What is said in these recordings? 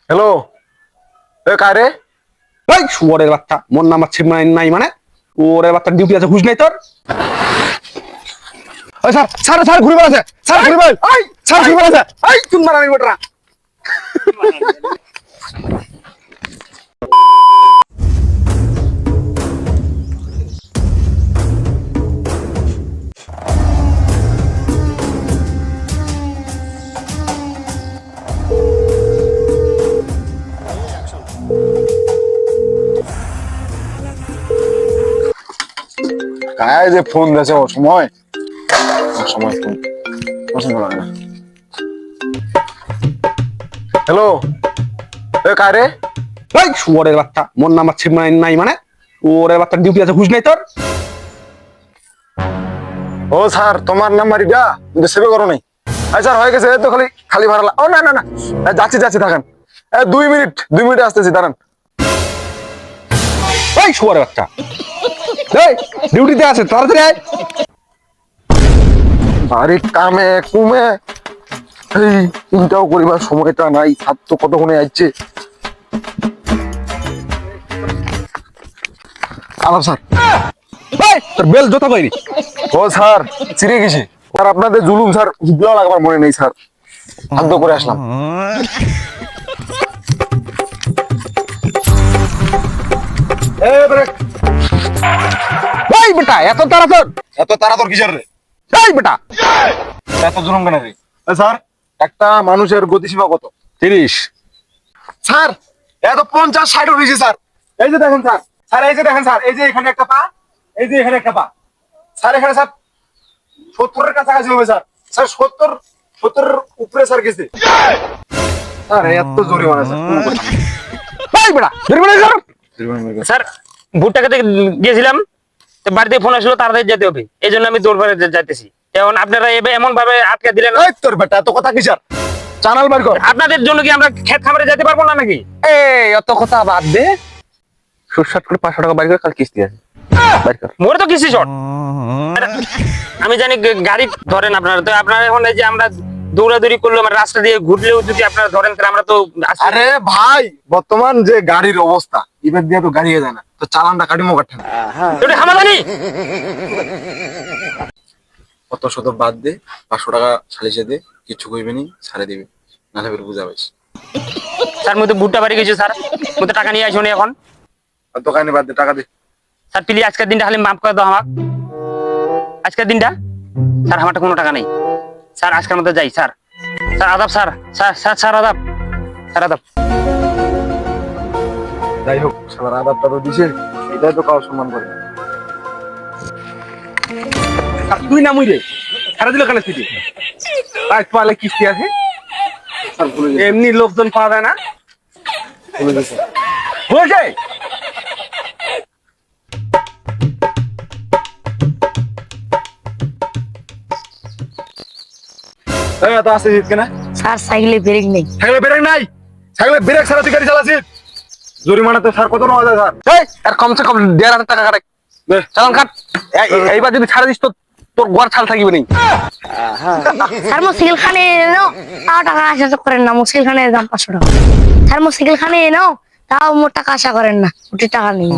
Hello, এ কারে? এই শুয়োরের বাচ্চা, মোর নাম্বার ছিপ নাই মানে ওরে বাচ্চা ডিউটি আছে, হুঁশ নাই তোর? ওই স্যার স্যার স্যার ঘুরে বেড়াচ্ছে, স্যার ঘুরে বেড়াচ্ছে, এই স্যার ঘুরে বেড়াচ্ছে, এই তুমি মারানি বেটা। কায় যে ফোন দিয়েছে ও সময় ফোন পছন্দ লাগে না। হ্যালো, এ কারে? এই শুয়োরের বাচ্চা, মোর নাম্বার ছিপ নাই মানে ওরে বাচ্চা ডিউটি আছে, হুঁশ নাই তোর? ও স্যার, তোমার নাম্বার ইটা কিন্তু সেভে করো নাই। স্যার হয়ে গেছে, এই তো খালি খালি ভাড়া। ও না না না, যাচ্ছি থাকেন। 2 মিনিট আসতেছি, দাঁড়ান। এই শুয়োরের বাচ্চা, এই ডিউটিতে আছে, তাড়াতাড়ি আয়। বাড়ির কামে কুমে এই চিন্তাও করিবার সময়টা নাই। ছাদ তো কতক্ষণে আসছে। আলাপ স্যার। এই তোর বেল জোতা কইরি। ও স্যার, চিড়ে গেছি স্যার। আপনাদের জুলুম স্যার বুঝলেও লাগবার মনে নেই স্যার, শান্ত করে আসলাম। এই বেটা এত তাড়াতাড়ি, এত তাড়াতাড়ি কিসের রে? এই বেটা এত জুলুম কেন রে? স্যার, একটা মানুষের গতিসীমা কত? 30। স্যার, এত 50-60 হয়েছে স্যার। এই যে দেখেন স্যার, এই যে দেখেন স্যার, এই যে এখানে একটা পা, এই যে এখানে একটা পা। স্যার এখানে স্যার 70-এর কাছাকাছি হবে স্যার। স্যার 70-এর উপরে স্যার গেছে স্যার। এত জরিমানা স্যার, কোনো কথা না। এই বেটা জরিমানা স্যার। স্যার ভুট্টা খেতে গিয়েছিলাম, তো বাড়িতে ফোন আসলো তাড়াতাড়ি যেতে হবে, এই জন্য আমি দৌড় যাইতেছি। এখন আপনারা এমন ভাবে আটকে দিলেন, এই তোর বেটা এত কথা কি স্যার? চ্যানেল বার কর। আপনাদের জন্য কি আমরা ক্ষেত খামারে যেতে পারবো না নাকি? এই অত কথা বাদ দে, সুরসাট করে 500 টাকা বাইর করে কাল কিস্তি আছে, বাইর কর। মোরে তো কিসি শর্ট। আমি জানি গাড়ি ধরেন আপনারা, তো আপনারা এখন এই যে আমরা দৌড়াদৌড়ি করলো, আমার রাস্তা দিয়ে ঘুরলেও যদি আপনারা ধরেন, তাহলে আমরা তো আরে ভাই, বর্তমান যে গাড়ির অবস্থা, এবার দিয়ে তো গাড়ি যায় না, তো চালানটা কাটিমো কাটে না। হামাদানি। কত শত বাদ দে, 500 টাকা সালিশে দে, কিছু কইবে নি, ছাড়ে দিবে, নাহলে ফের বুঝা পাইস। স্যার মধ্যে ভুট্টা বাড়ি গেছে স্যার, মধ্যে টাকা নিয়ে আসুন এখন। আর দোকানে বাদ দে, টাকা দে। স্যার প্লিজ আজকের দিনটা খালি মাফ করে দাও আমাকে, আজকের দিনটা। স্যার আমারটা কোনো টাকা নেই স্যার, আজকের মধ্যে যাই স্যার। স্যার আদাব স্যার, স্যার আদাব, স্যার আদাব। যাই হোক, সবার আদাবটা তো দিছে, এটাই তো কাউ সম্মান করে না। আর তুই না মুইরে ছাড়া দিল কেন তুই? আজ পালে কিস্তি আছে, স্যার ভুলে গেছে, এমনি লোকজন পাওয়া যায় না, ভুলে গেছে। হয়ে যায়। এই এত আসে জিত কেনা? স্যার সাইকেলে ব্রেক নেই। সাইকেলে ব্রেক নাই, সাইকেলে ব্রেক ছাড়া তুই গাড়ি চালাছিস? জরিমানা তো স্যার কত নেওয়া যায় স্যার? এই আর কমসে কম 1,500 টাকা কাটে, বে, চালান কাট। এইবার যদি ছাড়া দিস তো তোর গোয়ার ছাল থাকিবে নেই। স্যার মুশকিল খানে এনো তাও টাকা আশা করেন না, মুশকিল খানে দাম 500 টাকা। স্যার মুশকিল খানে এনো তাও মোট টাকা আশা করেন না, কোটি টাকা নেই।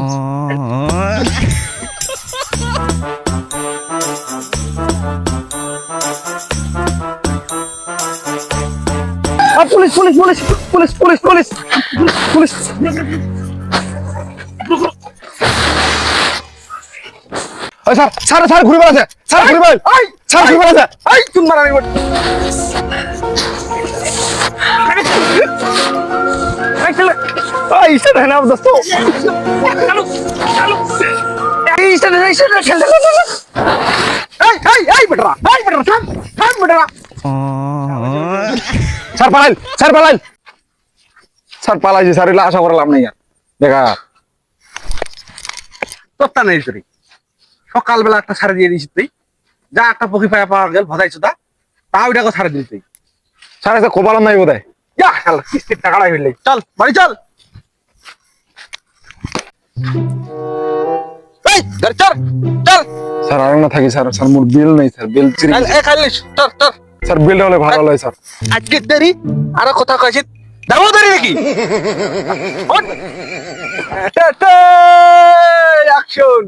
Police police police police police police police. ওই স্যার স্যার স্যার ঘুরে বেড়াচ্ছে, স্যার ঘুরে বেড়াচ্ছে, এই স্যার ঘুরে বেড়াচ্ছে, এই তুমি মারানি বেটা। এই সেটা না দোস্ত, এই সেটা খেলতে এই বেটা, এই বেটা থাম থাম বেটা। স্যার পালাইল, স্যার পালাইল, স্যার পালাইছে স্যার, এগুলো আশা করলাম নাই আর। দেখা তোরটা নেই তুই, সকালবেলা একটা ছাড়ে দিয়ে দিছিস তুই, যা একটা পক্ষী পায়া পাওয়া গেল ভদাইছো তা, তাও এটাকে ছাড়ে দিল তুই। স্যার এসে কপালন নাই বোধ হয়। যা শালা কিস্তির টাকাটাই ফেললি, চল বাড়ি চল। এই গাড়ি চল চল। স্যার আর না থাকি স্যার, স্যার মোর বিল নাই স্যার, বিল চিরি এই খাইলিস চল চল। স্যার, বিলটা হলে ভালো হয় স্যার। আজকে দেরি আরো কথা কইছিস, দামোদরি নাকি অ্যাকশন